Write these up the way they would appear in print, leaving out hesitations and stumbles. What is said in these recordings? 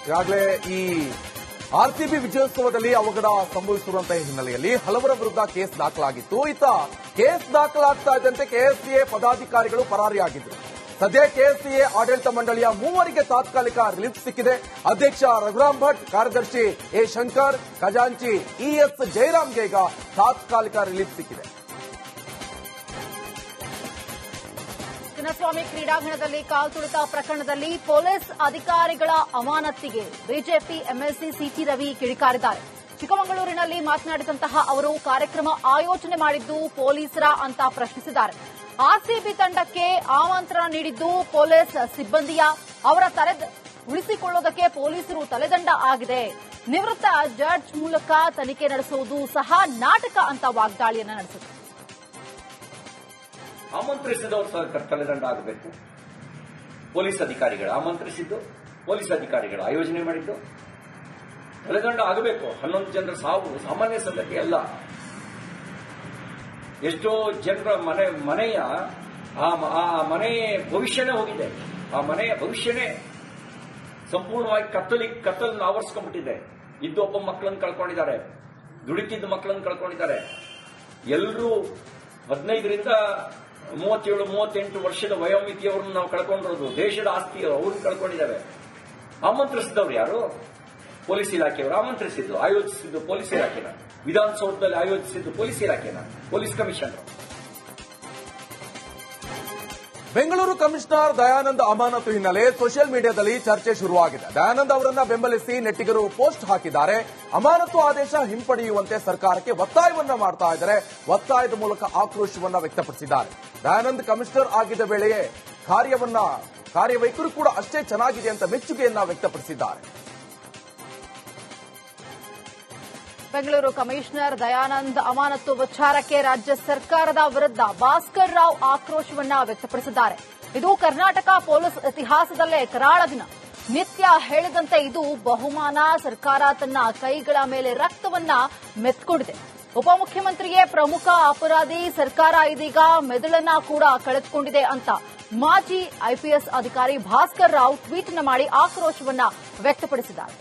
ಈಗಾಗಲೇ ಈ ಆರ್ಸಿಬಿ ವಿಜಯೋತ್ಸವದಲ್ಲಿ ಅವಘಡ ಸಂಭವಿಸಿರುವಂತಹ ಹಿನ್ನೆಲೆಯಲ್ಲಿ ಹಲವರ ವಿರುದ್ಧ ಕೇಸ್ ದಾಖಲಾಗಿತ್ತು. ಕೇಸ್ ದಾಖಲಾಗ್ತಾ ಇದ್ದಂತೆ ಕೆಎಸ್ಸಿಎ ಪದಾಧಿಕಾರಿಗಳು ಪರಾರಿಯಾಗಿದ್ದರು. ಸದ್ಯ ಕೆಎಸ್ಸಿಎ ಆಡಳಿತ ಮಂಡಳಿಯ ಮೂವರಿಗೆ ತಾತ್ಕಾಲಿಕ ರಿಲೀಫ್ ಸಿಕ್ಕಿದೆ. ಅಧ್ಯಕ್ಷ ರಘುರಾಮ್ ಭಟ್, ಕಾರ್ಯದರ್ಶಿ ಎ ಶಂಕರ್, ಖಜಾಂಚಿ ಇಎಸ್ ಜಯರಾಮ್ಗೆ ಈಗ ತಾತ್ಕಾಲಿಕ ರಿಲೀಫ್ ಸಿಕ್ಕಿದೆ. ಚಿನ್ನಸ್ವಾಮಿ ಕ್ರೀಡಾಂಗಣದಲ್ಲಿ ಕಾಲ್ತುಳಿತ ಪ್ರಕರಣದಲ್ಲಿ ಪೊಲೀಸ್ ಅಧಿಕಾರಿಗಳ ಅಮಾನತಿಗೆ ಬಿಜೆಪಿ ಎಂಎಲ್ಸಿ ಸಿಟಿ ರವಿ ಕಿಡಿಕಾರಿದ್ದಾರೆ. ಚಿಕ್ಕಮಗಳೂರಿನಲ್ಲಿ ಮಾತನಾಡಿದಂತಹ ಅವರು ಕಾರ್ಯಕ್ರಮ ಆಯೋಜನೆ ಮಾಡಿದ್ದು ಪೊಲೀಸರ ಅಂತ ಪ್ರಶ್ನಿಸಿದ್ದಾರೆ. ಆರ್ಸಿಬಿ ತಂಡಕ್ಕೆ ಆಮಂತ್ರಣ ನೀಡಿದ್ದು ಪೊಲೀಸ್ ಸಿಬ್ಬಂದಿಯ ಅವರ ಉಳಿಸಿಕೊಳ್ಳುವುದಕ್ಕೆ ಪೊಲೀಸರು ತಲೆದಂಡ ಆಗಿದೆ. ನಿವೃತ್ತ ಜಡ್ಜ್ ಮೂಲಕ ತನಿಖೆ ನಡೆಸುವುದು ಸಹ ನಾಟಕ ಅಂತ ವಾಗ್ದಾಳಿಯನ್ನ ನಡೆಸಿದರು. ಆಮಂತ್ರಿಸಿದವರು ತಲೆದಂಡ ಆಗಬೇಕು. ಪೊಲೀಸ್ ಅಧಿಕಾರಿಗಳು ಆಮಂತ್ರಿಸಿದ್ದು, ಪೊಲೀಸ್ ಅಧಿಕಾರಿಗಳು ಆಯೋಜನೆ ಮಾಡಿದ್ದು ತಲೆದಂಡ ಆಗಬೇಕು. 11 ಜನರ ಸಾವು ಸಾಮಾನ್ಯ ಸಂಗತಿ ಅಲ್ಲ. ಎಷ್ಟೋ ಜನರ ಮನೆಯ ಆ ಮನೆ ಭವಿಷ್ಯನೇ ಹೋಗಿದೆ. ಆ ಮನೆಯ ಭವಿಷ್ಯನೇ ಸಂಪೂರ್ಣವಾಗಿ ಕತ್ತಲನ್ನು ಆವರಿಸ್ಕೊಂಡ್ಬಿಟ್ಟಿದೆ. ಇದ್ದೊಬ್ಬ ಮಕ್ಕಳನ್ನು ಕಳ್ಕೊಂಡಿದ್ದಾರೆ, ದುಡಿತಿದ್ದ ಮಕ್ಕಳನ್ನು ಕಳ್ಕೊಂಡಿದ್ದಾರೆ. ಎಲ್ಲರೂ 15ರಿಂದ 37-38 ವರ್ಷದ ವಯೋಮಿತಿಯವರನ್ನು ನಾವು ಕಳ್ಕೊಂಡಿರೋದು. ದೇಶದ ಆಸ್ತಿ ಅವ್ರನ್ನ ಕಳ್ಕೊಂಡಿದ್ದಾವೆ. ಆಮಂತ್ರಿಸಿದವರು ಯಾರು? ಪೊಲೀಸ್ ಇಲಾಖೆಯವರು ಆಮಂತ್ರಿಸಿದ್ದು, ಆಯೋಜಿಸಿದ್ದು ಪೊಲೀಸ್ ಇಲಾಖೆನ. ವಿಧಾನಸೌಧದಲ್ಲಿ ಆಯೋಜಿಸಿದ್ದು ಪೊಲೀಸ್ ಇಲಾಖೆನ, police commissioner. Bengaluru commissioner Dayanand ಅಮಾನತು ಹಿನ್ನೆಲೆ ಸೋಷಿಯಲ್ ಮೀಡಿಯಾದಲ್ಲಿ ಚರ್ಚೆ ಶುರುವಾಗಿದೆ. ದಯಾನಂದ್ ಅವರನ್ನ ಬೆಂಬಲಿಸಿ ನೆಟ್ಟಿಗರು ಪೋಸ್ಟ್ ಹಾಕಿದ್ದಾರೆ. ಅಮಾನತು ಆದೇಶ ಹಿಂಪಡೆಯುವಂತೆ ಸರ್ಕಾರಕ್ಕೆ ಒತ್ತಾಯವನ್ನ ಮಾಡ್ತಾ ಇದ್ದಾರೆ. ಒತ್ತಾಯದ ಮೂಲಕ ಆಕ್ರೋಶವನ್ನ ವ್ಯಕ್ತಪಡಿಸಿದ್ದಾರೆ. ದಯಾನಂದ್ ಕಮಿಷನರ್ ಆಗಿದ್ದ ವೇಳೆಯೇ ಕಾರ್ಯವೈಖರಿ ಕೂಡ ಅಷ್ಟೇ ಚೆನ್ನಾಗಿದೆ ಅಂತ ಮೆಚ್ಚುಗೆಯನ್ನ ವ್ಯಕ್ತಪಡಿಸಿದ್ದಾರೆ. ಬೆಂಗಳೂರು ಕಮಿಷನರ್ ದಯಾನಂದ್ ಅಮಾನತು ವಿಚಾರಕ್ಕೆ ರಾಜ್ಯ ಸರ್ಕಾರದ ವಿರುದ್ಧ ಭಾಸ್ಕರ್ ರಾವ್ ಆಕ್ರೋಶವನ್ನ ವ್ಯಕ್ತಪಡಿಸಿದ್ದಾರೆ. ಇದು ಕರ್ನಾಟಕ ಪೊಲೀಸ್ ಇತಿಹಾಸದಲ್ಲೇ ಕರಾಳ ದಿನ. ನಿತ್ಯ ಹೇಳಿದಂತೆ ಇದು ಬಹುಮಾನ. ಸರ್ಕಾರ ತನ್ನ ಕೈಗಳ ಮೇಲೆ ರಕ್ತವನ್ನ ಮೆತ್ಕೊಂಡಿದೆ. ಉಪಮುಖ್ಯಮಂತ್ರಿಯೇ ಪ್ರಮುಖ ಅಪರಾಧಿ. ಸರ್ಕಾರ ಇದೀಗ ಮೆದುಳನ್ನ ಕೂಡ ಕಳೆದುಕೊಂಡಿದೆ ಅಂತ ಮಾಜಿ ಐಪಿಎಸ್ ಅಧಿಕಾರಿ ಭಾಸ್ಕರ್ ರಾವ್ ಟ್ವೀಟ್ ಮಾಡಿ ಆಕ್ರೋಶವನ್ನ ವ್ಯಕ್ತಪಡಿಸಿದ್ದಾರೆ.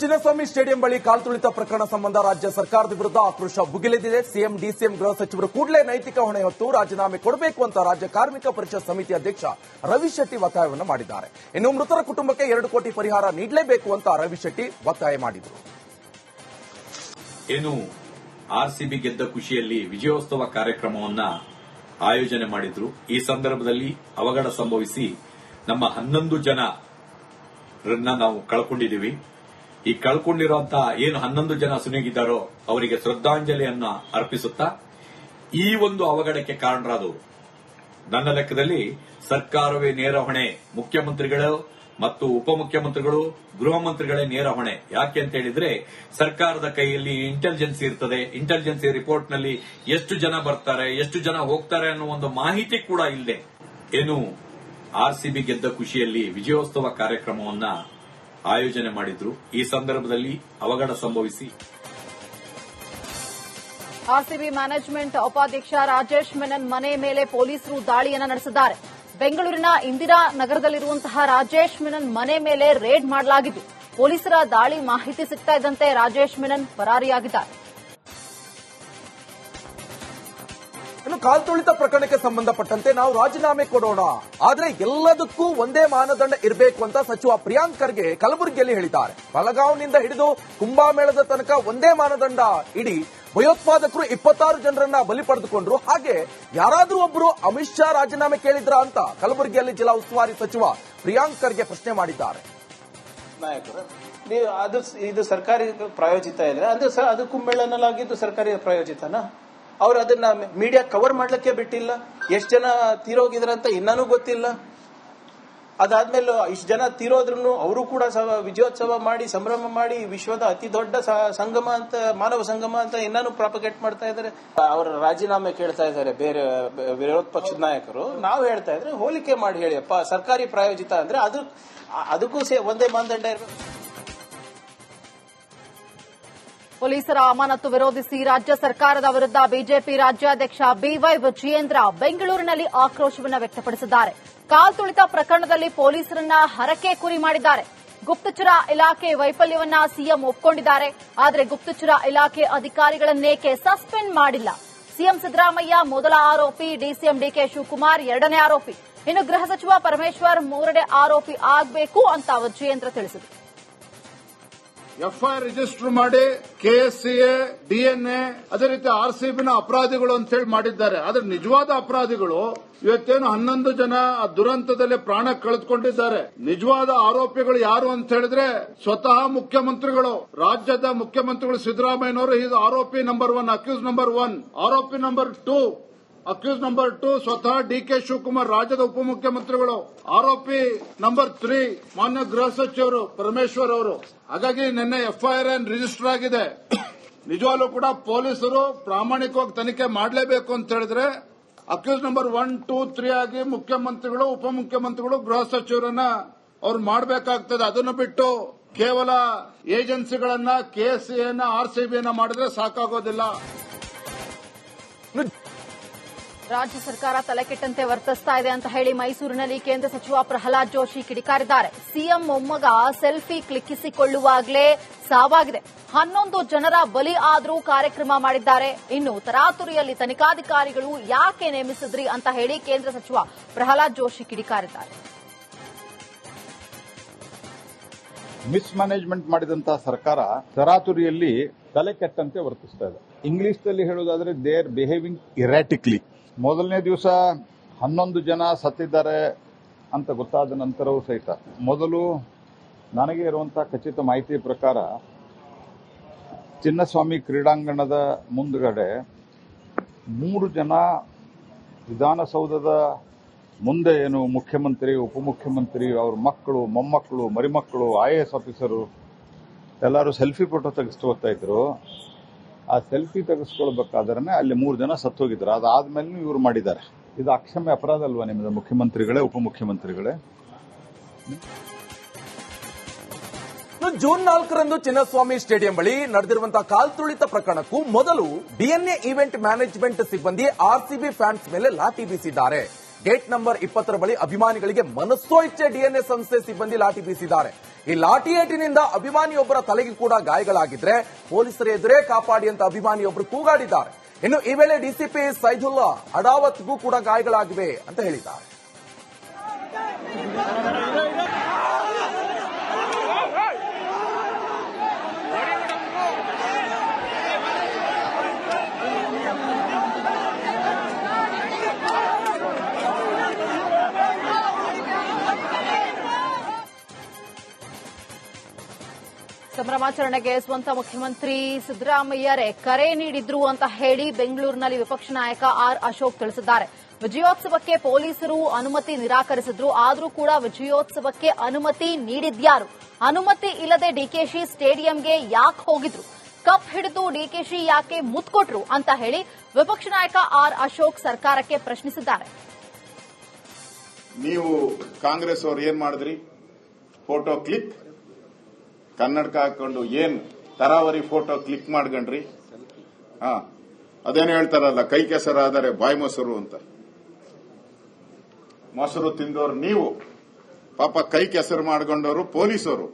ಚಿನ್ನಸ್ವಾಮಿ ಸ್ಟೇಡಿಯಂ ಬಳಿ ಕಾಲ್ತುಳಿತ ಪ್ರಕರಣ ಸಂಬಂಧ ರಾಜ್ಯ ಸರ್ಕಾರದ ವಿರುದ್ಧ ಆಕ್ರೋಶ ಭುಗಿಲೆದಿದೆ. ಸಿಎಂ, ಡಿಸಿಎಂ, ಗೃಹ ಸಚಿವರು ಕೂಡಲೇ ನೈತಿಕ ಹೊಣೆ ಹೊತ್ತು ರಾಜೀನಾಮೆ ಕೊಡಬೇಕು ಅಂತ ರಾಜ್ಯ ಕಾರ್ಮಿಕ ಪರಿಷತ್ ಸಮಿತಿ ಅಧ್ಯಕ್ಷ ರವಿಶೆಟ್ಟಿ ಒತ್ತಾಯವನ್ನು ಮಾಡಿದ್ದಾರೆ. ಇನ್ನು ಮೃತರ ಕುಟುಂಬಕ್ಕೆ 2 ಕೋಟಿ ಪರಿಹಾರ ನೀಡಲೇಬೇಕು ಅಂತ ರವಿಶೆಟ್ಟಿ ಒತ್ತಾಯ ಮಾಡಿದರು. ಏನು ಆರ್ಸಿಬಿ ಗೆದ್ದ ಖುಷಿಯಲ್ಲಿ ವಿಜಯೋತ್ಸವ ಕಾರ್ಯಕ್ರಮವನ್ನ ಆಯೋಜನೆ ಮಾಡಿದ್ರು. ಈ ಸಂದರ್ಭದಲ್ಲಿ ಅವಘಡ ಸಂಭವಿಸಿ ನಮ್ಮ 11 ಜನರನ್ನ ನಾವು ಕಳ್ಕೊಂಡಿದ್ದೀವಿ. ಈ ಕಳ್ಕೊಂಡಿರುವಂತಹ ಏನು 11 ಜನ ಸುನೀಗಿದ್ದಾರೋ ಅವರಿಗೆ ಶ್ರದ್ಧಾಂಜಲಿಯನ್ನ ಅರ್ಪಿಸುತ್ತಾ ಈ ಒಂದು ಅವಘಡಕ್ಕೆ ಕಾರಣರಾದವರು ನನ್ನ ಲೆಕ್ಕದಲ್ಲಿ ಸರ್ಕಾರವೇ ನೇರ ಹೊಣೆ. ಮುಖ್ಯಮಂತ್ರಿಗಳು ಮತ್ತು ಉಪಮುಖ್ಯಮಂತ್ರಿಗಳು, ಗೃಹ ಮಂತ್ರಿಗಳೇ ನೇರ ಹೊಣೆ. ಯಾಕೆ ಅಂತ ಹೇಳಿದ್ರೆ ಸರ್ಕಾರದ ಕೈಯಲ್ಲಿ ಇಂಟೆಲಿಜೆನ್ಸಿ ಇರ್ತದೆ. ಇಂಟೆಲಿಜೆನ್ಸಿ ರಿಪೋರ್ಟ್ನಲ್ಲಿ ಎಷ್ಟು ಜನ ಬರ್ತಾರೆ, ಎಷ್ಟು ಜನ ಹೋಗ್ತಾರೆ ಅನ್ನೋ ಒಂದು ಮಾಹಿತಿ ಕೂಡ ಇಲ್ಲದೆ ಏನು ಆರ್ಸಿಬಿ ಗೆದ್ದ ಖುಷಿಯಲ್ಲಿ ವಿಜಯೋತ್ಸವ ಕಾರ್ಯಕ್ರಮವನ್ನ ಆಯೋಜನೆ ಮಾಡಿದ್ರು. ಈ ಸಂದರ್ಭದಲ್ಲಿ ಅವಘಡ ಸಂಭವಿಸಿ ಆರ್ಸಿಬಿ ಮ್ಯಾನೇಜ್ಮೆಂಟ್ ಉಪಾಧ್ಯಕ್ಷ ರಾಜೇಶ್ ಮೆನನ್ ಮನೆ ಮೇಲೆ ಪೊಲೀಸರು ದಾಳಿಯನ್ನು ನಡೆಸಿದ್ದಾರೆ. ಬೆಂಗಳೂರಿನ ಇಂದಿರಾ ನಗರದಲ್ಲಿರುವಂತಹ ರಾಜೇಶ್ ಮೆನನ್ ಮನೆ ಮೇಲೆ ರೇಡ್ ಮಾಡಲಾಗಿದ್ದು ಪೊಲೀಸರ ದಾಳಿ ಮಾಹಿತಿ ಸಿಗ್ತಾ ಇದ್ದಂತೆ ರಾಜೇಶ್ ಮೆನನ್ ಪರಾರಿಯಾಗಿದ್ದಾರೆ. ಇನ್ನು ಕಾಲ್ತುಳಿತ ಪ್ರಕರಣಕ್ಕೆ ಸಂಬಂಧಪಟ್ಟಂತೆ ನಾವು ರಾಜೀನಾಮೆ ಕೊಡೋಣ, ಆದ್ರೆ ಎಲ್ಲದಕ್ಕೂ ಒಂದೇ ಮಾನದಂಡ ಇರಬೇಕು ಅಂತ ಸಚಿವ ಪ್ರಿಯಾಂಕ್ ಖರ್ಗೆ ಕಲಬುರಗಿಯಲ್ಲಿ ಹೇಳಿದ್ದಾರೆ. ಬೆಳಗಾವಿನಿಂದ ಹಿಡಿದು ಕುಂಭಮೇಳದ ತನಕ ಒಂದೇ ಮಾನದಂಡ ಇಡೀ ಭಯೋತ್ಪಾದಕರು 26 ಜನರನ್ನ ಬಲಿ ಪಡೆದುಕೊಂಡ್ರು. ಹಾಗೆ ಯಾರಾದ್ರೂ ಒಬ್ಬರು ಅಮಿತ್ ಶಾ ರಾಜೀನಾಮೆ ಕೇಳಿದ್ರ ಅಂತ ಕಲಬುರಗಿಯಲ್ಲಿ ಜಿಲ್ಲಾ ಉಸ್ತುವಾರಿ ಸಚಿವ ಪ್ರಿಯಾಂಕ್ ಖರ್ಗೆ ಪ್ರಶ್ನೆ ಮಾಡಿದ್ದಾರೆ. ಇದು ಸರ್ಕಾರಿ ಪ್ರಾಯೋಜಿತ ಇದೆ, ಅದು ಕುಂಭಮೇಳನಲ್ಲಾಗಿದ್ದು ಸರ್ಕಾರಿ ಪ್ರಾಯೋಜಿತನಾ? ಅವ್ರು ಅದನ್ನ ಮೀಡಿಯಾ ಕವರ್ ಮಾಡ್ಲಿಕ್ಕೆ ಬಿಟ್ಟಿಲ್ಲ. ಎಷ್ಟು ಜನ ತೀರೋಗಿದ್ರಂತ ಇನ್ನೂ ಗೊತ್ತಿಲ್ಲ. ಅದಾದ್ಮೇಲೆ ಇಷ್ಟು ಜನ ತೀರೋದ್ರೂ ಅವರು ಕೂಡ ವಿಜಯೋತ್ಸವ ಮಾಡಿ ಸಂಭ್ರಮ ಮಾಡಿ ವಿಶ್ವದ ಅತಿ ದೊಡ್ಡ ಸಂಗಮ ಅಂತ, ಮಾನವ ಸಂಗಮ ಅಂತ ಇನ್ನೂ ಪ್ರಾಪಗೇಟ್ ಮಾಡ್ತಾ ಇದ್ದಾರೆ. ಅವರ ರಾಜೀನಾಮೆ ಕೇಳ್ತಾ ಇದ್ದಾರೆ ಬೇರೆ ವಿರೋಧ ಪಕ್ಷದ ನಾಯಕರು. ನಾವು ಹೇಳ್ತಾ ಇದ್ರೆ ಹೋಲಿಕೆ ಮಾಡಿ ಹೇಳಿಯಪ್ಪ, ಸರ್ಕಾರಿ ಪ್ರಾಯೋಜಿತ ಅಂದ್ರೆ ಅದಕ್ಕೂ ಒಂದೇ ಮಾನದಂಡ ಇರಬೇಕು. ಪೊಲೀಸರ ಅಮಾನತು ವಿರೋಧಿಸಿ ರಾಜ್ಯ ಸರ್ಕಾರದ ವಿರುದ್ಧ ಬಿಜೆಪಿ ರಾಜ್ಯಾಧ್ಯಕ್ಷ ಬಿವೈ ವಿಜಯೇಂದ್ರ ಬೆಂಗಳೂರಿನಲ್ಲಿ ಆಕ್ರೋಶವನ್ನು ವ್ಯಕ್ತಪಡಿಸಿದ್ದಾರೆ. ಕಾಲ್ತುಳಿತ ಪ್ರಕರಣದಲ್ಲಿ ಪೊಲೀಸರನ್ನ ಹರಕೆ ಕುರಿ ಮಾಡಿದ್ದಾರೆ. ಗುಪ್ತಚರ ಇಲಾಖೆ ವೈಫಲ್ಯವನ್ನ ಸಿಎಂ ಒಪ್ಪಿಕೊಂಡಿದ್ದಾರೆ. ಆದರೆ ಗುಪ್ತಚರ ಇಲಾಖೆ ಅಧಿಕಾರಿಗಳನ್ನೇಕೆ ಸಸ್ಪೆಂಡ್ ಮಾಡಿಲ್ಲ? ಸಿಎಂ ಸಿದ್ದರಾಮಯ್ಯ ಮೊದಲ ಆರೋಪಿ, ಡಿಸಿಎಂ ಡಿಕೆ ಶಿವಕುಮಾರ್ ಎರಡನೇ ಆರೋಪಿ, ಇನ್ನು ಗೃಹ ಸಚಿವ ಪರಮೇಶ್ವರ್ ಮೂರನೇ ಆರೋಪಿ ಆಗಬೇಕು ಅಂತ ವಿಜಯೇಂದ್ರ ತಿಳಿಸಿದರು. ಎಫ್ಐಆರ್ ರಿಜಿಸ್ಟರ್ ಮಾಡಿ ಕೆಎಸ್ಸಿಎ, ಡಿಎನ್ಎ, ಅದೇ ರೀತಿ ಆರ್ಸಿಬಿನ ಅಪರಾಧಿಗಳು ಅಂತ ಹೇಳಿ ಮಾಡಿದ್ದಾರೆ. ಆದ್ರೆ ನಿಜವಾದ ಅಪರಾಧಿಗಳು ಇವತ್ತೇನು 11 ಜನ ಆ ದುರಂತದಲ್ಲಿ ಪ್ರಾಣ ಕಳೆದುಕೊಂಡಿದ್ದಾರೆ. ನಿಜವಾದ ಆರೋಪಿಗಳು ಯಾರು ಅಂತ ಹೇಳಿದ್ರೆ ಸ್ವತಃ ಮುಖ್ಯಮಂತ್ರಿಗಳು, ರಾಜ್ಯದ ಮುಖ್ಯಮಂತ್ರಿಗಳು ಸಿದ್ದರಾಮಯ್ಯನವರು. ಇದು ಆರೋಪಿ ನಂಬರ್ 1, ಅಕ್ಯೂಸ್ ನಂಬರ್ 1. ಆರೋಪಿ ನಂಬರ್ 2, ಅಕ್ಯೂಸ್ ನಂಬರ್ 2 ಸ್ವತಃ ಡಿಕೆ ಶಿವಕುಮಾರ್, ರಾಜ್ಯದ ಉಪಮುಖ್ಯಮಂತ್ರಿಗಳು. ಆರೋಪಿ ನಂಬರ್ 3 ಮಾನ್ಯ ಗೃಹ ಸಚಿವರು ಪರಮೇಶ್ವರ್ ಅವರು. ಹಾಗಾಗಿ ನಿನ್ನೆ ಎಫ್ಐಆರ್ ರಿಜಿಸ್ಟರ್ ಆಗಿದೆ. ನಿಜವಾಗ್ಲೂ ಕೂಡ ಪೊಲೀಸರು ಪ್ರಾಮಾಣಿಕವಾಗಿ ತನಿಖೆ ಮಾಡಲೇಬೇಕು ಅಂತ ಹೇಳಿದ್ರೆ ಅಕ್ಯೂಸ್ ನಂಬರ್ 1, 2, 3 ಆಗಿ ಮುಖ್ಯಮಂತ್ರಿಗಳು, ಉಪಮುಖ್ಯಮಂತ್ರಿಗಳು, ಗೃಹ ಸಚಿವರನ್ನ ಅವ್ರು ಮಾಡಬೇಕಾಗ್ತದೆ. ಅದನ್ನು ಬಿಟ್ಟು ಕೇವಲ ಏಜೆನ್ಸಿಗಳನ್ನ, ಕೆಎಸ್ಸಿಎನ, ಆರ್ಸಿಬಿಯನ್ನ ಮಾಡಿದ್ರೆ ಸಾಕಾಗೋದಿಲ್ಲ. ರಾಜ್ಯ ಸರ್ಕಾರ ತಲೆಕೆಟ್ಟಂತೆ ವರ್ತಿಸ್ತಾ ಇದೆ ಅಂತ ಹೇಳಿ ಮೈಸೂರಿನಲ್ಲಿ ಕೇಂದ್ರ ಸಚಿವ ಪ್ರಹ್ಲಾದ್ ಜೋಶಿ ಕಿಡಿಕಾರಿದ್ದಾರೆ. ಸಿಎಂ ಮೊಮ್ಮಗ ಸೆಲ್ಫಿ ಕ್ಲಿಕ್ಕಿಸಿಕೊಳ್ಳುವಾಗಲೇ ಸಾವಾಗಿದೆ. 11 ಜನರ ಬಲಿ ಆದರೂ ಕಾರ್ಯಕ್ರಮ ಮಾಡಿದ್ದಾರೆ. ಇನ್ನು ತರಾತುರಿಯಲ್ಲಿ ತನಿಖಾಧಿಕಾರಿಗಳು ಯಾಕೆ ನೇಮಿಸಿದ್ರಿ ಅಂತ ಹೇಳಿ ಕೇಂದ್ರ ಸಚಿವ ಪ್ರಹ್ಲಾದ್ ಜೋಶಿ ಕಿಡಿಕಾರಿದ್ದಾರೆ. ಮಿಸ್ಮ್ಯಾನೇಜ್ಮೆಂಟ್ ಮಾಡಿದಂತಹ ಸರ್ಕಾರ ತರಾತುರಿಯಲ್ಲಿ ತಲೆ ಕೆಟ್ಟಂತೆ ವರ್ತಿಸ್ತಾ ಇದೆ. ಇಂಗ್ಲಿಷ್ನಲ್ಲಿ ಹೇಳೋದಾದ್ರೆ ದೇ ಆರ್ ಬಿಹೇವಿಂಗ್ ಇರಾಟಿಕ್ಲಿ. ಮೊದಲನೇ ದಿವಸ 11 ಜನ ಸತ್ತಿದ್ದಾರೆ ಅಂತ ಗೊತ್ತಾದ ನಂತರವೂ ಸಹಿತ ಮೊದಲು ನನಗೆ ಇರುವಂತಹ ಖಚಿತ ಮಾಹಿತಿ ಪ್ರಕಾರ ಚಿನ್ನಸ್ವಾಮಿ ಕ್ರೀಡಾಂಗಣದ ಮುಂದುಗಡೆ 3 ಜನ ವಿಧಾನಸೌಧದ ಮುಂದೆ ಏನು ಮುಖ್ಯಮಂತ್ರಿ, ಉಪಮುಖ್ಯಮಂತ್ರಿ, ಅವ್ರ ಮಕ್ಕಳು, ಮೊಮ್ಮಕ್ಕಳು, ಮರಿಮಕ್ಕಳು, IAS ಆಫೀಸರು ಎಲ್ಲರೂ ಸೆಲ್ಫಿ ಫೋಟೋ ತೆಗೆಸ್ಕೊಳ್ತಾ ಇದ್ರು. ಆ ಸೆಲ್ಫಿ ತೆಗೆಸ್ಕೊಳ್ಬೇಕಾದ್ರೆ ಅಲ್ಲಿ 3 ಜನ ಸತ್ತೋಗಿದ್ರು. ಅದಾದ್ಮೇಲೆ ಇವರು ಮಾಡಿದ್ದಾರೆ. ಇದು ಅಕ್ಷಮ್ಯ ಅಪರಾಧ ಅಲ್ವಾ ನಿಮ್ಮದು ಮುಖ್ಯಮಂತ್ರಿಗಳೇ, ಉಪಮುಖ್ಯಮಂತ್ರಿಗಳೇ? ಜೂನ್ 4ರಂದು ಚಿನ್ನಸ್ವಾಮಿ ಸ್ಟೇಡಿಯಂ ಬಳಿ ನಡೆದಿರುವಂತಹ ಕಾಲ್ತುಳಿತ ಪ್ರಕರಣಕ್ಕೂ ಮೊದಲು ಡಿಎನ್ಎ ಈವೆಂಟ್ ಮ್ಯಾನೇಜ್ಮೆಂಟ್ ಸಿಬ್ಬಂದಿ ಆರ್ಸಿಬಿ ಫ್ಯಾನ್ಸ್ ಮೇಲೆ ಲಾಠಿ ಬೀಸಿದ್ದಾರೆ. ಗೇಟ್ ನಂಬರ್ 20 ಬಳಿ ಅಭಿಮಾನಿಗಳಿಗೆ ಮನಸ್ಸೋ ಇಚ್ಛೆ ಡಿಎನ್ಎ ಸಂಸ್ಥೆ ಸಿಬ್ಬಂದಿ ಲಾಠಿ ಬೀಸಿದ್ದಾರೆ. ಈ ಲಾಠಿ ಏಟಿನಿಂದ ಅಭಿಮಾನಿಯೊಬ್ಬರ ತಲೆಗೆ ಕೂಡ ಗಾಯಗಳಾಗಿದ್ರೆ ಪೊಲೀಸರ ಎದುರೇ ಕಾಪಾಡಿ ಅಂತ ಅಭಿಮಾನಿಯೊಬ್ಬರು ಕೂಗಾಡಿದ್ದಾರೆ. ಇನ್ನು ಈ ವೇಳೆ ಡಿಸಿಪಿ ಸೈದುಲ್ಲಾ ಅಡಾವತ್ಗೂ ಕೂಡ ಗಾಯಗಳಾಗಿವೆ ಅಂತ ಹೇಳಿದ್ದಾರೆ. ಸಂಭ್ರಮಾಚರಣೆಗೆ ಸ್ವಂತ ಮುಖ್ಯಮಂತ್ರಿ ಸಿದ್ದರಾಮಯ್ಯರೇ ಕರೆ ನೀಡಿದ್ರು ಅಂತ ಹೇಳಿ ಬೆಂಗಳೂರಿನಲ್ಲಿ ವಿಪಕ್ಷ ನಾಯಕ ಆರ್ ಅಶೋಕ್ ತಿಳಿಸಿದ್ದಾರೆ. ವಿಜಯೋತ್ಸವಕ್ಕೆ ಪೊಲೀಸರು ಅನುಮತಿ ನಿರಾಕರಿಸಿದ್ರು. ಆದರೂ ಕೂಡ ವಿಜಯೋತ್ಸವಕ್ಕೆ ಅನುಮತಿ ನೀಡಿದ್ಯಾರು? ಅನುಮತಿ ಇಲ್ಲದೆ ಡಿಕೆಶಿ ಸ್ಟೇಡಿಯಂಗೆ ಯಾಕೆ ಹೋಗಿದ್ರು? ಕಪ್ ಹಿಡಿದು ಡಿಕೆಶಿ ಯಾಕೆ ಮುತ್ಕೊಟ್ರು ಅಂತ ಹೇಳಿ ವಿಪಕ್ಷ ನಾಯಕ ಆರ್ ಅಶೋಕ್ ಸರ್ಕಾರಕ್ಕೆ ಪ್ರಶ್ನಿಸಿದ್ದಾರೆ. ನೀವು ಕಾಂಗ್ರೆಸ್ ಅವರು ಏನ್ ಮಾಡಿದ್ರಿ? ಫೋಟೋ ಕ್ಲಿಕ್, ಕನ್ನಡಕ ಹಾಕೊಂಡು ಏನ್ ತರಾವರಿ ಫೋಟೋ ಕ್ಲಿಕ್ ಮಾಡ್ಕೊಂಡ್ರಿ. ಅದೇನು ಹೇಳ್ತಾರಲ್ಲ, ಕೈ ಕೆಸರಾದರೆ ಬಾಯಿ ಮೊಸರು ಅಂತ. ಮೊಸರು ತಿಂದವರು ನೀವು, ಪಾಪ ಕೈ ಕೆಸರು ಮಾಡ್ಕೊಂಡವರು ಪೊಲೀಸರು.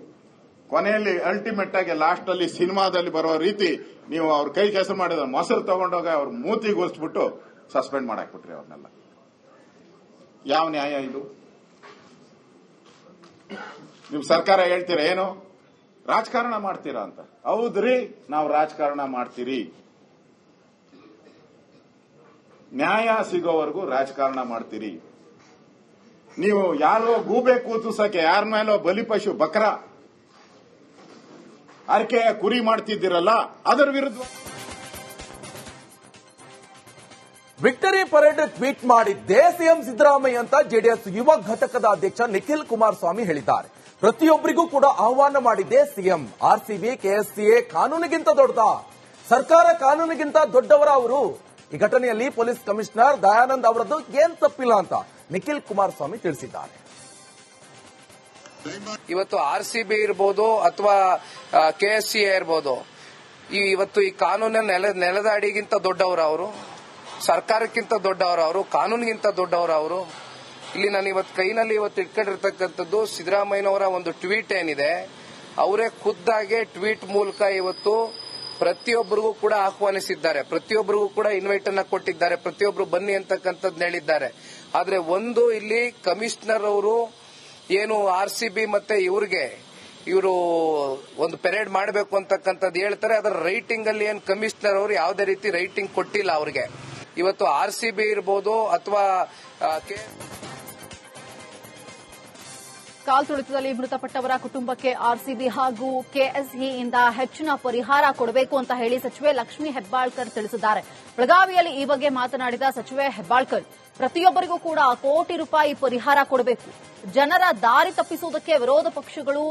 ಕೊನೆಯಲ್ಲಿ ಅಲ್ಟಿಮೇಟ್ ಆಗಿ ಲಾಸ್ಟ್ ಅಲ್ಲಿ ಸಿನಿಮಾದಲ್ಲಿ ಬರೋ ರೀತಿ ನೀವು ಅವ್ರ ಕೈ ಕೆಸರು ಮಾಡಿದ ಮೊಸರು ತಗೊಂಡೋಗ ಅವ್ರ ಮೂತಿಗೋಸ್ಬಿಟ್ಟು ಸಸ್ಪೆಂಡ್ ಮಾಡಾಕ್ಬಿಟ್ರಿ ಅವ್ರನ್ನೆಲ್ಲ. ಯಾವ ನ್ಯಾಯ ಇದು? ನಿಮ್ ಸರ್ಕಾರ ಹೇಳ್ತೀರಾ ಏನು ರಾಜಕಾರಣ ಮಾಡ್ತೀರಾ ಅಂತ? ಹೌದ್ರಿ, ನಾವು ರಾಜಕಾರಣ ಮಾಡ್ತೀರಿ. ನ್ಯಾಯ ಸಿಗೋವರೆಗೂ ರಾಜಕಾರಣ ಮಾಡ್ತೀರಿ. ನೀವು ಯಾರೋ ಗೂಬೆ ಕೂತುಸಕ್ಕೆ ಯಾರ ಮೇಲೋ ಬಲಿಪಶು ಬಕ್ರ ಆರ್ಕೆಯ ಕುರಿ ಮಾಡ್ತಿದ್ದೀರಲ್ಲ, ಅದರ ವಿರುದ್ಧ ವಿಕ್ಟರಿ ಪರೇಡ್ ಟ್ವೀಟ್ ಮಾಡಿದ್ದೇ ಸಿಎಂ ಸಿದ್ದರಾಮಯ್ಯ ಅಂತ ಜೆಡಿಎಸ್ ಯುವ ಘಟಕದ ಅಧ್ಯಕ್ಷ ನಿಖಿಲ್ ಕುಮಾರಸ್ವಾಮಿ ಹೇಳಿದ್ದಾರೆ. ಪ್ರತಿಯೊಬ್ಬರಿಗೂ ಕೂಡ ಆಹ್ವಾನ ಮಾಡಿದ್ದೇ ಸಿಎಂ. ಆರ್ಸಿಬಿ, ಕೆಎಸ್ಸಿಎ ಕಾನೂನಿಗಿಂತ ದೊಡ್ಡದ? ಸರ್ಕಾರ ಕಾನೂನಿಗಿಂತ ದೊಡ್ಡವರ ಅವರು? ಈ ಘಟನೆಯಲ್ಲಿ ಪೊಲೀಸ್ ಕಮಿಷನರ್ ದಯಾನಂದ್ ಅವರದ್ದು ಏನ್ ತಪ್ಪಿಲ್ಲ ಅಂತ ನಿಖಿಲ್ ಕುಮಾರಸ್ವಾಮಿ ತಿಳಿಸಿದ್ದಾರೆ. ಇವತ್ತು ಆರ್ಸಿಬಿ ಇರ್ಬೋದು ಅಥವಾ ಕೆಎಸ್ಸಿಎ ಇರ್ಬೋದು, ಇವತ್ತು ಈ ಕಾನೂನಿನ ನೆಲದ ಅಡಿಗಿಂತ ದೊಡ್ಡವರು ಅವರು, ಸರ್ಕಾರಕ್ಕಿಂತ ದೊಡ್ಡವರು ಅವರು, ಕಾನೂನಿಗಿಂತ ದೊಡ್ಡವರು ಅವರು. ಇಲ್ಲಿ ನಾನು ಇವತ್ತು ಕೈನಲ್ಲಿ ಇಟ್ಕೊಂಡಿರ್ತಕ್ಕಂಥದ್ದು ಸಿದ್ದರಾಮಯ್ಯನವರ ಒಂದು ಟ್ವೀಟ್ ಏನಿದೆ, ಅವರೇ ಖುದ್ದಾಗೆ ಟ್ವೀಟ್ ಮೂಲಕ ಇವತ್ತು ಪ್ರತಿಯೊಬ್ಬರಿಗೂ ಕೂಡ ಆಹ್ವಾನಿಸಿದ್ದಾರೆ, ಪ್ರತಿಯೊಬ್ಬರಿಗೂ ಕೂಡ ಇನ್ವೈಟ್ ಅನ್ನ ಕೊಟ್ಟಿದ್ದಾರೆ, ಪ್ರತಿಯೊಬ್ಬರು ಬನ್ನಿ ಅಂತಕ್ಕಂಥದ್ದು ಹೇಳಿದ್ದಾರೆ. ಆದ್ರೆ ಒಂದು ಇಲ್ಲಿ ಕಮಿಷನರ್ ಅವರು ಏನು RCB ಮತ್ತೆ ಇವರು ಒಂದು ಪೆರೇಡ್ ಮಾಡಬೇಕು ಅಂತಕ್ಕಂಥದ್ದು ಹೇಳ್ತಾರೆ. ಅದರ ರೈಟಿಂಗ್ ಅಲ್ಲಿ ಏನು ಕಮಿಷನರ್ ಅವರು ಯಾವುದೇ ರೀತಿ ರೈಟಿಂಗ್ ಕೊಟ್ಟಿಲ್ಲ ಅವ್ರಿಗೆ. ಇವತ್ತು RCB ಇರ್ಬೋದು ಅಥವಾ ಕಾಲ್ತುಳಿತದಲ್ಲಿ ಮೃತಪಟ್ಟವರ ಕುಟುಂಬಕ್ಕೆ RCB ಹಾಗೂ KSE ಇಂದ ಹೆಚ್ಚಿನ ಪರಿಹಾರ ಕೊಡಬೇಕು ಅಂತ ಹೇಳಿ ಸಚಿವೆ ಲಕ್ಷ್ಮೀ ಹೆಬ್ಬಾಳ್ಕರ್ ತಿಳಿಸಿದ್ದಾರೆ. ಬೆಳಗಾವಿಯಲ್ಲಿ ಈ ಬಗ್ಗೆ ಮಾತನಾಡಿದ ಸಚಿವೆ ಹೆಬ್ಬಾಳ್ಕರ್, ಪ್ರತಿಯೊಬ್ಬರಿಗೂ ಕೂಡ ಕೋಟಿ ರೂಪಾಯಿ ಪರಿಹಾರ ಕೊಡಬೇಕು. ಜನರ ದಾರಿ ತಪ್ಪಿಸುವುದಕ್ಕೆ ವಿರೋಧ ಪಕ್ಷಗಳು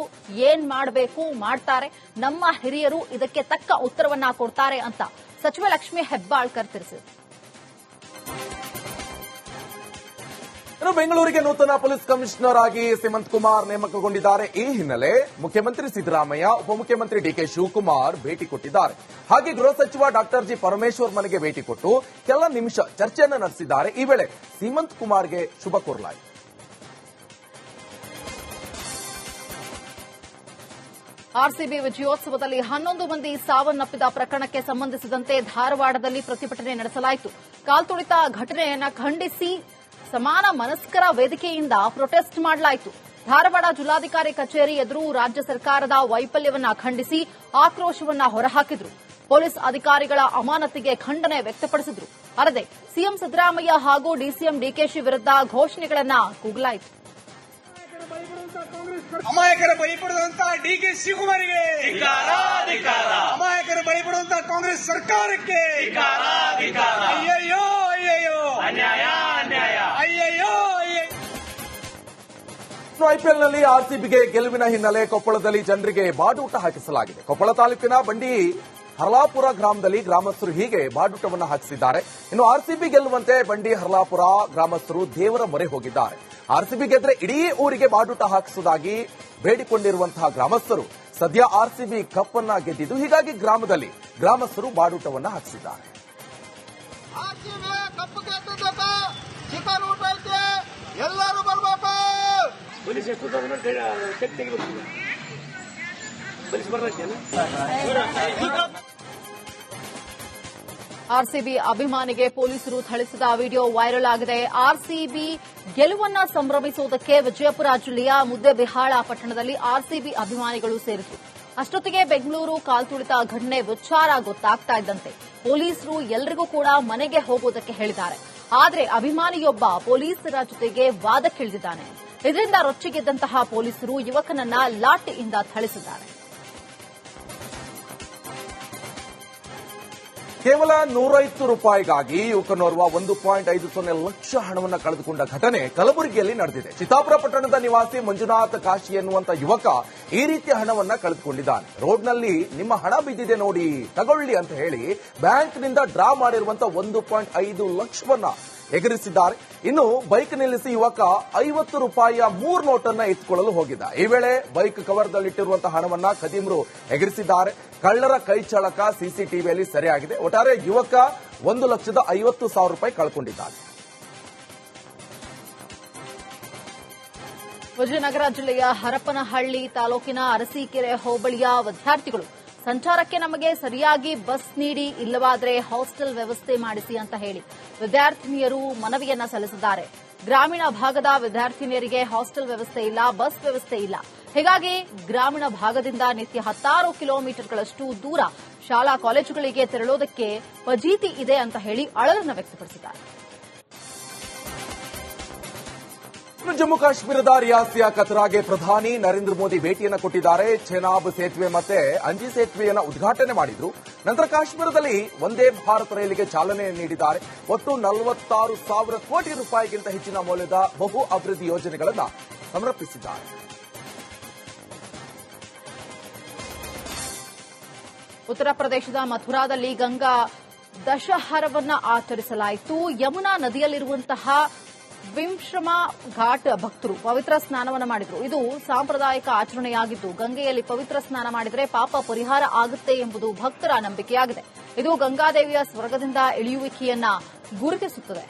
ಏನ್ ಮಾಡಬೇಕು ಮಾಡ್ತಾರೆ, ನಮ್ಮ ಹಿರಿಯರು ಇದಕ್ಕೆ ತಕ್ಕ ಉತ್ತರವನ್ನ ಕೊಡ್ತಾರೆ ಅಂತ ಸಚಿವೆ ಲಕ್ಷ್ಮೀ ಹೆಬ್ಬಾಳ್ಕರ್ ತಿಳಿಸಿದರು. ಇನ್ನು ಬೆಂಗಳೂರಿಗೆ ನೂತನ ಪೊಲೀಸ್ ಕಮಿಷನರ್ ಆಗಿ ಹೇಮಂತ್ ಕುಮಾರ್ ನೇಮಕಗೊಂಡಿದ್ದಾರೆ. ಈ ಹಿನ್ನೆಲೆ ಮುಖ್ಯಮಂತ್ರಿ ಸಿದ್ದರಾಮಯ್ಯ, ಉಪಮುಖ್ಯಮಂತ್ರಿ DK ಶಿವಕುಮಾರ್ ಭೇಟಿ ಕೊಟ್ಟಿದ್ದಾರೆ. ಹಾಗೆ ಗೃಹ ಸಚಿವ ಡಾಕ್ಟರ್ G ಪರಮೇಶ್ವರ್ ಮನೆಗೆ ಭೇಟಿ ಕೊಟ್ಟು ಕೆಲ ನಿಮಿಷ ಚರ್ಚೆಯನ್ನು ನಡೆಸಿದ್ದಾರೆ. ಈ ವೇಳೆ ಹೇಮಂತ್ ಕುಮಾರ್ಗೆ ಶುಭ ಕೋರಲಾಯಿತು. RCB ವಿಜಯೋತ್ಸವದಲ್ಲಿ 11 ಮಂದಿ ಸಾವನ್ನಪ್ಪಿದ ಪ್ರಕರಣಕ್ಕೆ ಸಂಬಂಧಿಸಿದಂತೆ ಧಾರವಾಡದಲ್ಲಿ ಪ್ರತಿಭಟನೆ ನಡೆಸಲಾಯಿತು. ಕಾಲ್ತುಳಿತ ಘಟನೆಯನ್ನು ಖಂಡಿಸಿ ಸಮಾನ ಮನಸ್ಕರ ವೇದಿಕೆಯಿಂದ ಪ್ರೊಟೆಸ್ಟ್ ಮಾಡಲಾಯಿತು. ಧಾರವಾಡ ಜಿಲ್ಲಾಧಿಕಾರಿ ಕಚೇರಿ ಎದುರು ರಾಜ್ಯ ಸರ್ಕಾರದ ವೈಫಲ್ಯವನ್ನ ಖಂಡಿಸಿ ಆಕ್ರೋಶವನ್ನ ಹೊರಹಾಕಿದ್ರು. ಪೊಲೀಸ್ ಅಧಿಕಾರಿಗಳ ಅಮಾನತಿಗೆ ಖಂಡನೆ ವ್ಯಕ್ತಪಡಿಸಿದ್ರು. ಅಲ್ಲದೆ ಸಿಎಂ ಸಿದ್ದರಾಮಯ್ಯ ಹಾಗೂ DCM DKಶಿ ವಿರುದ್ಧ ಘೋಷಣೆಗಳನ್ನ ಕೂಗಲಾಯಿತು. ಅಮಾಯಕರ ಬಲಿಪಡುವಂತ DK ಶಿವಕುಮಾರಿಗೆ, ಅಮಾಯಕರ ಬಲಿಪಡುವಂತ ಕಾಂಗ್ರೆಸ್ ಸರ್ಕಾರಕ್ಕೆ ಅಯ್ಯಯ್ಯೋ ಅಯ್ಯಯ್ಯೋ ಅನ್ಯಾಯ ಅನ್ಯಾಯ ಅಯ್ಯಯ್ಯೋ ಐಪಿಎಲ್ನಲ್ಲಿ RCBಗೆ ಗೆಲುವಿನ ಹಿನ್ನೆಲೆ ಕೊಪ್ಪಳದಲ್ಲಿ ಜನರಿಗೆ ಬಾಡೂಟ ಹಾಕಿಸಲಾಗಿದೆ. ಕೊಪ್ಪಳ ತಾಲೂಕಿನ ಬಂಡಿ ಹರ್ಲಾಪುರ ಗ್ರಾಮದಲ್ಲಿ ಗ್ರಾಮಸ್ಥರು ಹೀಗೆ ಬಾಡೂಟವನ್ನು ಹಾಕಿಸಿದ್ದಾರೆ. ಇನ್ನು RCB ಗೆಲ್ಲುವಂತೆ ಬಂಡಿ ಹರ್ಲಾಪುರ ಗ್ರಾಮಸ್ಥರು ದೇವರ ಮೊರೆ ಹೋಗಿದ್ದಾರೆ. RCB ಗೆದ್ರೆ ಇಡೀ ಊರಿಗೆ ಬಾಡೂಟ ಹಾಕಿಸುವುದಾಗಿ ಬೇಡಿಕೊಂಡಿರುವಂತಹ ಗ್ರಾಮಸ್ಥರು ಸದ್ಯ RCB ಕಪ್ ಅನ್ನ ಗೆದ್ದಿದ್ದು, ಹೀಗಾಗಿ ಗ್ರಾಮದಲ್ಲಿ ಗ್ರಾಮಸ್ಥರು ಬಾಡೂಟವನ್ನು ಹಾಕಿಸಿದ್ದಾರೆ. ಎಲ್ಲರೂ ಬರಬೇಕು. RCB ಅಭಿಮಾನಿಗೆ ಪೊಲೀಸರು ಥಳಿಸಿದ ವಿಡಿಯೋ ವೈರಲ್ ಆಗಿದೆ. RCB ಗೆಲುವನ್ನ ಸಂಭ್ರಮಿಸುವುದಕ್ಕೆ ವಿಜಯಪುರ ಜಿಲ್ಲೆಯ ಮುದ್ದೇಬಿಹಾಳ ಪಟ್ಟಣದಲ್ಲಿ RCB ಅಭಿಮಾನಿಗಳು ಸೇರಿದ್ರು. ಅಷ್ಟೊತ್ತಿಗೆ ಬೆಂಗಳೂರು ಕಾಲ್ತುಳಿತ ಘಟನೆ ವಿಚಾರ ಗೊತ್ತಾಗ್ತಾ ಇದ್ದಂತೆ ಪೊಲೀಸರು ಎಲ್ಲರಿಗೂ ಕೂಡ ಮನೆಗೆ ಹೋಗುವುದಕ್ಕೆ ಹೇಳಿದ್ದಾರೆ. ಆದರೆ ಅಭಿಮಾನಿಯೊಬ್ಬ ಪೊಲೀಸರ ಜೊತೆಗೆ ವಾದಕ್ಕಿಳಿದಿದ್ದಾನೆ. ಇದರಿಂದ ರೊಚ್ಚಿಗೆದ್ದಂತಹ ಪೊಲೀಸರು ಯುವಕನನ್ನ ಲಾಠಿಯಿಂದ ಥಳಿಸಿದ್ದಾರೆ. ಕೇವಲ 105 ರೂಪಾಯಿಗಾಗಿ ಯುವಕನೋರ್ವ 1.50 ಲಕ್ಷ ಹಣವನ್ನು ಕಳೆದುಕೊಂಡ ಘಟನೆ ಕಲಬುರಗಿಯಲ್ಲಿ ನಡೆದಿದೆ. ಚಿತ್ತಾಪುರ ಪಟ್ಟಣದ ನಿವಾಸಿ ಮಂಜುನಾಥ್ ಕಾಶಿ ಎನ್ನುವಂತ ಯುವಕ ಈ ರೀತಿಯ ಹಣವನ್ನ ಕಳೆದುಕೊಂಡಿದ್ದಾನೆ. ರೋಡ್ನಲ್ಲಿ ನಿಮ್ಮ ಹಣ ಬಿದ್ದಿದೆ ನೋಡಿ, ತಗೊಳ್ಳಿ ಅಂತ ಹೇಳಿ ಬ್ಯಾಂಕ್ನಿಂದ ಡ್ರಾ ಮಾಡಿರುವಂತ 1.5 ಲಕ್ಷವನ್ನ ಎಗರಿಸಿದ್ದಾರೆ. ಇನ್ನು ಬೈಕ್ ನಿಲ್ಲಿಸಿ ಯುವಕ 50 ರೂಪಾಯಿಯ 3 ನೋಟನ್ನ ಎತ್ತಿಕೊಳ್ಳಲು ಹೋಗಿದ್ದ. ಈ ವೇಳೆ ಬೈಕ್ ಕವರ್ದಲ್ಲಿಟ್ಟಿರುವಂತಹ ಹಣವನ್ನ ಖದೀಮರು ಎಗರಿಸಿದ್ದಾರೆ. ಕಳ್ಳರ ಕೈ ಚಳಕ ಸಿಸಿಟಿವಿಯಲ್ಲಿ ಸೆರೆಯಾಗಿದೆ. ಒಟ್ಟಾರೆ ಯುವಕ 1,50,000 ರೂಪಾಯಿ ಕಳ್ಕೊಂಡಿದ್ದಾನೆ. ವಿಜಯನಗರ ಜಿಲ್ಲೆಯ ಹರಪನಹಳ್ಳಿ ತಾಲೂಕಿನ ಅರಸೀಕೆರೆ ಹೋಬಳಿಯ ವಿದ್ಯಾರ್ಥಿಗಳು ಸಂಚಾರಕ್ಕೆ ನಮಗೆ ಸರಿಯಾಗಿ ಬಸ್ ನೀಡಿ, ಇಲ್ಲವಾದರೆ ಹಾಸ್ಟೆಲ್ ವ್ಯವಸ್ಥೆ ಮಾಡಿಸಿ ಅಂತ ಹೇಳಿ ವಿದ್ಯಾರ್ಥಿನಿಯರು ಮನವಿಯನ್ನ ಸಲ್ಲಿಸಿದ್ದಾರೆ. ಗ್ರಾಮೀಣ ಭಾಗದ ವಿದ್ಯಾರ್ಥಿನಿಯರಿಗೆ ಹಾಸ್ಟೆಲ್ ವ್ಯವಸ್ಥೆ ಇಲ್ಲ, ಬಸ್ ವ್ಯವಸ್ಥೆ ಇಲ್ಲ. ಹೀಗಾಗಿ ಗ್ರಾಮೀಣ ಭಾಗದಿಂದ ನಿತ್ಯ 16 ಕಿಲೋಮೀಟರ್ಗಳಷ್ಟು ದೂರ ಶಾಲಾ ಕಾಲೇಜುಗಳಿಗೆ ತೆರಳೋದಕ್ಕೆ ಫಜೀತಿ ಇದೆ ಅಂತ ಹೇಳಿ ಅಳಲನ್ನು ವ್ಯಕ್ತಪಡಿಸಿದ್ದಾರೆ. ಜಮ್ಮು ಕಾಶ್ಮೀರದ ರಿಯಾಸಿಯ ಕತ್ರಾಗೆ ಪ್ರಧಾನಿ ನರೇಂದ್ರ ಮೋದಿ ಭೇಟಿಯನ್ನು ಕೊಟ್ಟಿದ್ದಾರೆ. ಚೆನಾಬ್ ಸೇತುವೆ ಮತ್ತೆ ಅಂಜಿ ಸೇತುವೆಯನ್ನು ಉದ್ಘಾಟನೆ ಮಾಡಿದ್ರು. ನಂತರ ಕಾಶ್ಮೀರದಲ್ಲಿ ವಂದೇ ಭಾರತ್ ರೈಲಿಗೆ ಚಾಲನೆ ನೀಡಿದ್ದಾರೆ. ಒಟ್ಟು 46,000 ಕೋಟಿ ರೂಪಾಯಿಗಿಂತ ಹೆಚ್ಚಿನ ಮೌಲ್ಯದ ಬಹು ಅಭಿವೃದ್ಧಿ ಯೋಜನೆಗಳನ್ನು ಸಮರ್ಪಿಸಿದ್ದಾರೆ. ಉತ್ತರ ಪ್ರದೇಶದ ಮಥುರಾದಲ್ಲಿ ಗಂಗಾ ದಶಹರವನ್ನ ಆಚರಿಸಲಾಯಿತು. ಯಮುನಾ ನದಿಯಲ್ಲಿರುವಂತಹ ವಿಂಶ್ರಮ ಘಾಟ್ ಭಕ್ತರು ಪವಿತ್ರ ಸ್ನಾನವನ್ನು ಮಾಡಿದ್ರು. ಇದು ಸಾಂಪ್ರದಾಯಿಕ ಆಚರಣೆಯಾಗಿದ್ದು ಗಂಗೆಯಲ್ಲಿ ಪವಿತ್ರ ಸ್ನಾನ ಮಾಡಿದರೆ ಪಾಪ ಪರಿಹಾರ ಆಗುತ್ತೆ ಎಂಬುದು ಭಕ್ತರ ನಂಬಿಕೆಯಾಗಿದೆ. ಇದು ಗಂಗಾದೇವಿಯ ಸ್ವರ್ಗದಿಂದ ಇಳಿಯುವಿಕೆಯನ್ನ ಗುರುತಿಸುತ್ತದೆ.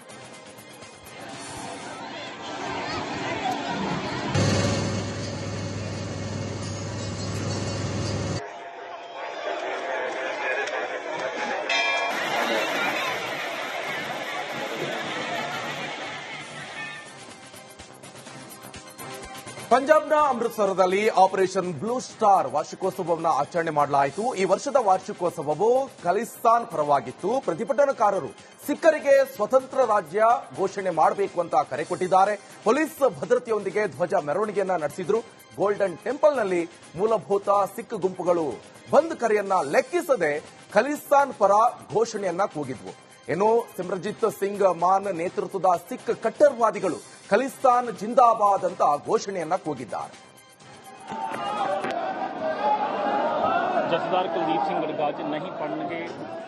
ಪಂಜಾಬ್ನ ಅಮೃತಸರದಲ್ಲಿ ಆಪರೇಷನ್ ಬ್ಲೂ ಸ್ಟಾರ್ ವಾರ್ಷಿಕೋತ್ಸವವನ್ನು ಆಚರಣೆ ಮಾಡಲಾಯಿತು. ಈ ವರ್ಷದ ವಾರ್ಷಿಕೋತ್ಸವವು ಖಲಿಸ್ತಾನ್ ಪರವಾಗಿತ್ತು. ಪ್ರತಿಭಟನಾಕಾರರು ಸಿಖ್ಖರಿಗೆ ಸ್ವತಂತ್ರ ರಾಜ್ಯ ಘೋಷಣೆ ಮಾಡಬೇಕು ಅಂತ ಕರೆ ಕೊಟ್ಟಿದ್ದಾರೆ. ಪೊಲೀಸ್ ಭದ್ರತೆಯೊಂದಿಗೆ ಧ್ವಜ ಮೆರವಣಿಗೆಯನ್ನ ನಡೆಸಿದ್ರು. ಗೋಲ್ಡನ್ ಟೆಂಪಲ್ನಲ್ಲಿ ಮೂಲಭೂತ ಸಿಖ್ ಗುಂಪುಗಳು ಬಂದ್ ಕರೆಯನ್ನ ಲೆಕ್ಕಿಸದೆ ಖಲಿಸ್ತಾನ್ ಪರ ಘೋಷಣೆಯನ್ನ ಕೂಗಿದ್ವು. ಇನ್ನು ಸಿಮ್ರಜಿತ್ ಸಿಂಗ್ ಮಾನ್ ನೇತೃತ್ವದ ಸಿಖ್ ಕಟ್ಟರ್ವಾದಿಗಳು ಖಲಿಸ್ತಾನ್ ಜಿಂದಾಬಾದ್ ಅಂತ ಘೋಷಣೆಯನ್ನ ಕೂಗಿದ್ದಾರೆ. ਜਥੇਦਾਰ ਕੁਲਦੀਪ ਸਿੰਘ ਗੜਗਾਜ ਨਹੀਂ ਪੜਨਗੇ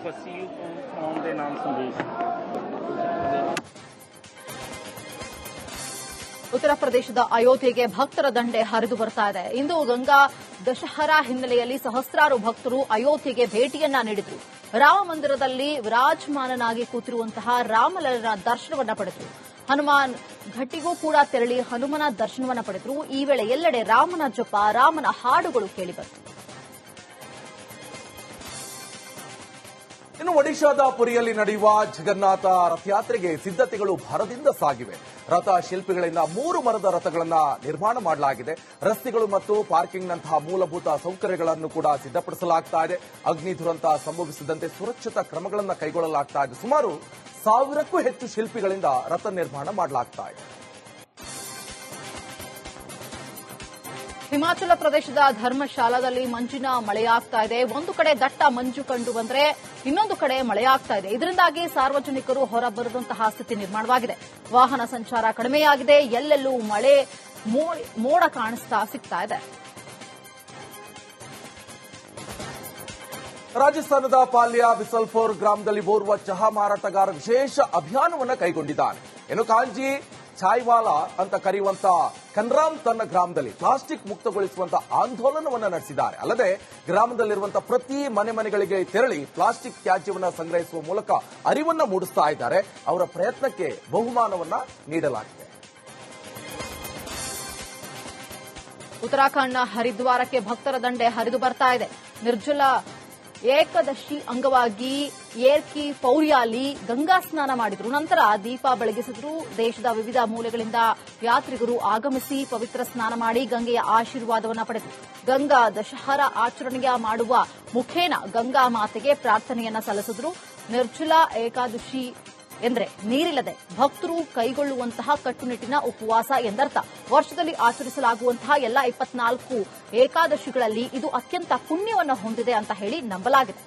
ਫਸੀਲ ਤੋਂ ਆਉਣ ਦੇ ਨਾਮ ਸੰਦੇਸ਼. ಉತ್ತರ ಪ್ರದೇಶದ ಅಯೋಧ್ಯೆಗೆ ಭಕ್ತರ ದಂಡೆ ಹರಿದು ಬರ್ತಾ ಇದೆ. ಇಂದು ಗಂಗಾ ದಶಹರಾ ಹಿನ್ನೆಲೆಯಲ್ಲಿ ಸಹಸ್ರಾರು ಭಕ್ತರು ಅಯೋಧ್ಯೆಗೆ ಭೇಟಿಯನ್ನ ನೀಡಿದ್ರು. ರಾಮ ಮಂದಿರದಲ್ಲಿ ವಿರಾಜಮಾನನಾಗಿ ಕೂತಿರುವಂತಹ ರಾಮಲಲ್ಲನ ದರ್ಶನವನ್ನ ಪಡೆದರು. ಹನುಮಾನ್ ಘಟ್ಟಿಗೂ ಕೂಡ ತೆರಳಿ ಹನುಮನ ದರ್ಶನವನ್ನ ಪಡೆದರು. ಈ ವೇಳೆ ಎಲ್ಲೆಡೆ ರಾಮನ ಜಪ, ರಾಮನ ಹಾಡುಗಳು ಕೇಳಿಬಂತು. ಇನ್ನು ಒಡಿಶಾದ ಪುರಿಯಲ್ಲಿ ನಡೆಯುವ ಜಗನ್ನಾಥ ರಥಯಾತ್ರೆಗೆ ಸಿದ್ಧತೆಗಳು ಭರದಿಂದ ಸಾಗಿವೆ. ರಥ ಶಿಲ್ಪಿಗಳಿಂದ 3 ಮರದ ರಥಗಳನ್ನ ನಿರ್ಮಾಣ ಮಾಡಲಾಗಿದೆ. ರಸ್ತೆಗಳು ಮತ್ತು ಪಾರ್ಕಿಂಗ್ನಂತಹ ಮೂಲಭೂತ ಸೌಕರ್ಯಗಳನ್ನು ಕೂಡ ಸಿದ್ಧಪಡಿಸಲಾಗ್ತಾ ಇದೆ. ಅಗ್ನಿ ದುರಂತ ಸಂಭವಿಸದಂತೆ ಸುರಕ್ಷತಾ ಕ್ರಮಗಳನ್ನು ಕೈಗೊಳ್ಳಲಾಗ್ತಾ ಇದೆ. ಸುಮಾರು 1000ಕ್ಕೂ ಹೆಚ್ಚು ಶಿಲ್ಪಿಗಳಿಂದ ರಥ ನಿರ್ಮಾಣ ಮಾಡಲಾಗ್ತಾ ಇದೆ. ಹಿಮಾಚಲ ಪ್ರದೇಶದ ಧರ್ಮಶಾಲಾದಲ್ಲಿ ಮಂಜಿನ ಮಳೆಯಾಗ್ತಾ ಇದೆ. ಒಂದು ಕಡೆ ದಟ್ಟ ಮಂಜು ಕಂಡು ಬಂದ್ರೆ ಇನ್ನೊಂದು ಕಡೆ ಮಳೆಯಾಗ್ತಾ ಇದೆ. ಇದರಿಂದಾಗಿ ಸಾರ್ವಜನಿಕರು ಹೊರಬರದಂತಹ ಸ್ಥಿತಿ ನಿರ್ಮಾಣವಾಗಿದೆ. ವಾಹನ ಸಂಚಾರ ಕಡಿಮೆಯಾಗಿದೆ. ಎಲ್ಲೆಲ್ಲೂ ಮಳೆ ಮೋಡ ಸಿಗ್ತಾ ಇದೆ. ರಾಜಸ್ಥಾನದ ಪಾಲ್ಯ ಬಿಸಲ್ಪೋರ್ ಗ್ರಾಮದಲ್ಲಿ ಓರ್ವ ಚಹಾ ಮಾರಾಟಗಾರ ವಿಶೇಷ ಅಭಿಯಾನವನ್ನು ಕೈಗೊಂಡಿದ್ದಾನೆ. ಇನ್ನು ಕಾಂಜಿ ಚಾಯ್ವಾಲಾ ಅಂತ ಕರೆಯುವಂತ ಕನ್ರಾಮ್ ತನ್ನ ಗ್ರಾಮದಲ್ಲಿ ಪ್ಲಾಸ್ಟಿಕ್ ಮುಕ್ತಗೊಳಿಸುವಂತ ಆಂದೋಲನವನ್ನು ನಡೆಸಿದ್ದಾರೆ. ಅಲ್ಲದೆ ಗ್ರಾಮದಲ್ಲಿರುವಂತಹ ಪ್ರತಿ ಮನೆಗಳಿಗೆ ತೆರಳಿ ಪ್ಲಾಸ್ಟಿಕ್ ತ್ಯಾಜ್ಯವನ್ನು ಸಂಗ್ರಹಿಸುವ ಮೂಲಕ ಅರಿವನ್ನ ಮೂಡಿಸ್ತಾ ಇದ್ದಾರೆ. ಅವರ ಪ್ರಯತ್ನಕ್ಕೆ ಬಹುಮಾನವನ್ನ ನೀಡಲಾಗಿದೆ. ಉತ್ತರಾಖಂಡ್ನ ಹರಿದ್ವಾರಕ್ಕೆ ಭಕ್ತರ ದಂಡೆ ಹರಿದು ಬರ್ತಾ ಇದೆ. ನಿರ್ಜಲ ಏಕಾದಶಿ ಅಂಗವಾಗಿ ಏರ್ಕಿ ಪೌರ್ಯಾಲಿ ಗಂಗಾ ಸ್ನಾನ ಮಾಡಿದ್ರು. ನಂತರ ದೀಪ ಬೆಳಗಿಸಿದ್ರು. ದೇಶದ ವಿವಿಧ ಮೂಲೆಗಳಿಂದ ಯಾತ್ರಿಕರು ಆಗಮಿಸಿ ಪವಿತ್ರ ಸ್ನಾನ ಮಾಡಿ ಗಂಗೆಯ ಆಶೀರ್ವಾದವನ್ನು ಪಡೆದರು. ಗಂಗಾ ದಶಹರಾ ಆಚರಣೆಯ ಮಾಡುವ ಮುಖೇನ ಗಂಗಾ ಮಾತೆಗೆ ಪ್ರಾರ್ಥನೆಯನ್ನ ಸಲ್ಲಿಸಿದ್ರು. ನಿರ್ಜಲ ಏಕಾದಶಿ ಎಂದರೆ ನೀರಿಲ್ಲದೆ ಭಕ್ತರು ಕೈಗೊಳ್ಳುವಂತಹ ಕಟ್ಟುನಿಟ್ಟಿನ ಉಪವಾಸ ಎಂದರ್ಥ. ವರ್ಷದಲ್ಲಿ ಆಚರಿಸಲಾಗುವಂತಹ ಎಲ್ಲ 24 ಏಕಾದಶಿಗಳಲ್ಲಿ ಇದು ಅತ್ಯಂತ ಪುಣ್ಯವನ್ನು ಹೊಂದಿದೆ ಅಂತ ಹೇಳಿ ನಂಬಲಾಗಿದೆ.